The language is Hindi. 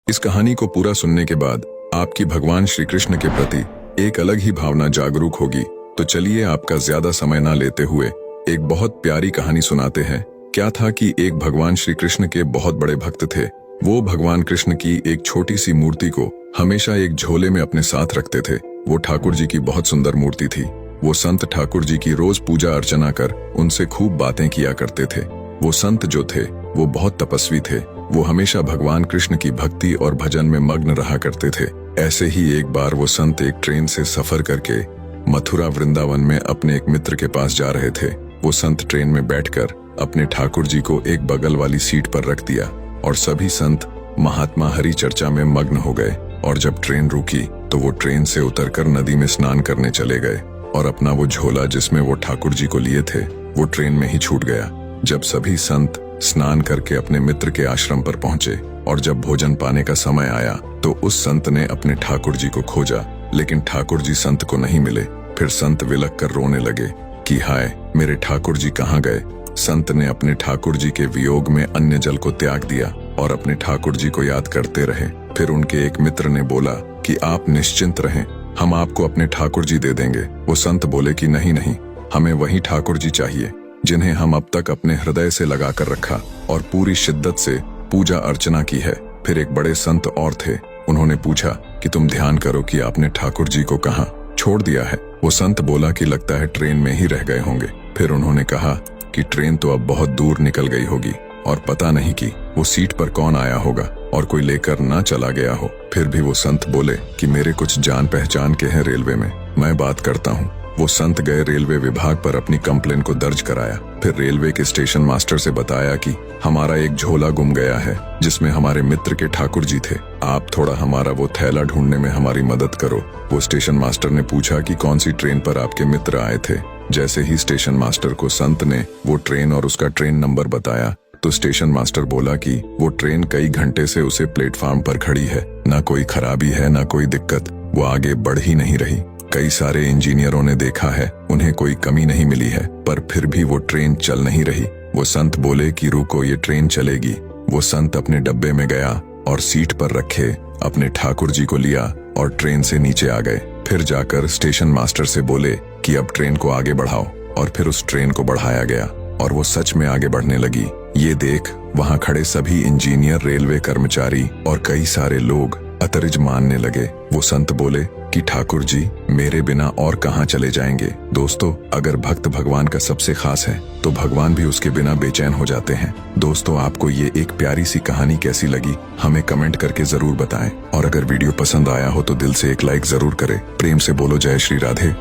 इस कहानी को पूरा सुनने के बाद आपकी भगवान श्री कृष्ण के प्रति एक अलग ही भावना जागरूक होगी। तो चलिए आपका ज्यादा समय ना लेते हुए एक बहुत प्यारी कहानी सुनाते हैं। क्या था कि एक भगवान श्री कृष्ण के बहुत बड़े भक्त थे। वो भगवान कृष्ण की एक छोटी सी मूर्ति को हमेशा एक झोले में अपने साथ रखते थे। वो ठाकुर जी की बहुत सुंदर मूर्ति थी। वो संत ठाकुर जी की रोज पूजा अर्चना कर उनसे खूब बातें किया करते थे। वो संत जो थे वो बहुत तपस्वी थे। वो हमेशा भगवान कृष्ण की भक्ति और भजन में मग्न रहा करते थे। ऐसे ही एक बार वो संत एक ट्रेन से सफर करके मथुरा वृंदावन में अपने एक मित्र के पास जा रहे थे। वो संत ट्रेन में बैठकर अपने ठाकुर जी को एक बगल वाली सीट पर रख दिया और सभी संत महात्मा हरि चर्चा में मग्न हो गए। और जब ट्रेन रुकी तो वो ट्रेन से उतरकर नदी में स्नान करने चले गए और अपना वो झोला जिसमें वो ठाकुर जी को लिए थे वो ट्रेन में ही छूट गया। जब सभी संत स्नान करके अपने मित्र के आश्रम पर पहुंचे और जब भोजन पाने का समय आया तो उस संत ने अपने ठाकुर जी को खोजा, लेकिन ठाकुर जी संत को नहीं मिले। फिर संत विलख कर रोने लगे कि हाय, मेरे ठाकुर जी कहाँ गए। संत ने अपने ठाकुर जी के वियोग में अन्य जल को त्याग दिया और अपने ठाकुर जी को याद करते रहे। फिर उनके एक मित्र ने बोला कि आप निश्चिंत रहें, हम आपको अपने ठाकुर जी दे देंगे। वो संत बोले कि नहीं नहीं, हमें वही ठाकुर जी चाहिए जिन्हें हम अब तक अपने हृदय से लगा कर रखा और पूरी शिद्दत से पूजा अर्चना की है। फिर एक बड़े संत और थे। उन्होंने पूछा कि तुम ध्यान करो कि आपने ठाकुर जी को कहाँ छोड़ दिया है। वो संत बोला कि लगता है ट्रेन में ही रह गए होंगे। फिर उन्होंने कहा कि ट्रेन तो अब बहुत दूर निकल गई होगी और पता नहीं कि वो सीट पर कौन आया होगा और कोई लेकर ना चला गया हो। फिर भी वो संत बोले कि मेरे कुछ जान पहचान के हैं रेलवे में, मैं बात करता हूँ। वो संत गए रेलवे विभाग पर अपनी कंप्लेन को दर्ज कराया। फिर रेलवे के स्टेशन मास्टर से बताया कि हमारा एक झोला गुम गया है जिसमें हमारे मित्र के ठाकुर जी थे। आप थोड़ा हमारा वो थैला ढूंढने में हमारी मदद करो। वो स्टेशन मास्टर ने पूछा कि कौन सी ट्रेन पर आपके मित्र आए थे। जैसे ही स्टेशन मास्टर को संत ने वो ट्रेन और उसका ट्रेन नंबर बताया तो स्टेशन मास्टर बोला कि वो ट्रेन कई घंटे से उसे प्लेटफॉर्म पर खड़ी है, ना कोई खराबी है ना कोई दिक्कत, वो आगे बढ़ ही नहीं रही। कई सारे इंजीनियरों ने देखा है, उन्हें कोई कमी नहीं मिली है, पर फिर भी वो ट्रेन चल नहीं रही। वो संत बोले कि रुको, ये ट्रेन चलेगी। वो संत अपने डब्बे में गया और सीट पर रखे अपने ठाकुर जी को लिया और ट्रेन से नीचे आ गए। फिर जाकर स्टेशन मास्टर से बोले कि अब ट्रेन को आगे बढ़ाओ और फिर उस ट्रेन को बढ़ाया गया और वो सच में आगे बढ़ने लगी। ये देख वहां खड़े सभी इंजीनियर, रेलवे कर्मचारी और कई सारे लोग अतरिज मानने लगे। वो संत बोले कि ठाकुर जी मेरे बिना और कहां चले जाएंगे। दोस्तों, अगर भक्त भगवान का सबसे खास है तो भगवान भी उसके बिना बेचैन हो जाते हैं। दोस्तों, आपको ये एक प्यारी सी कहानी कैसी लगी हमें कमेंट करके जरूर बताएं और अगर वीडियो पसंद आया हो तो दिल से एक लाइक जरूर करें। प्रेम से बोलो जय श्री राधे।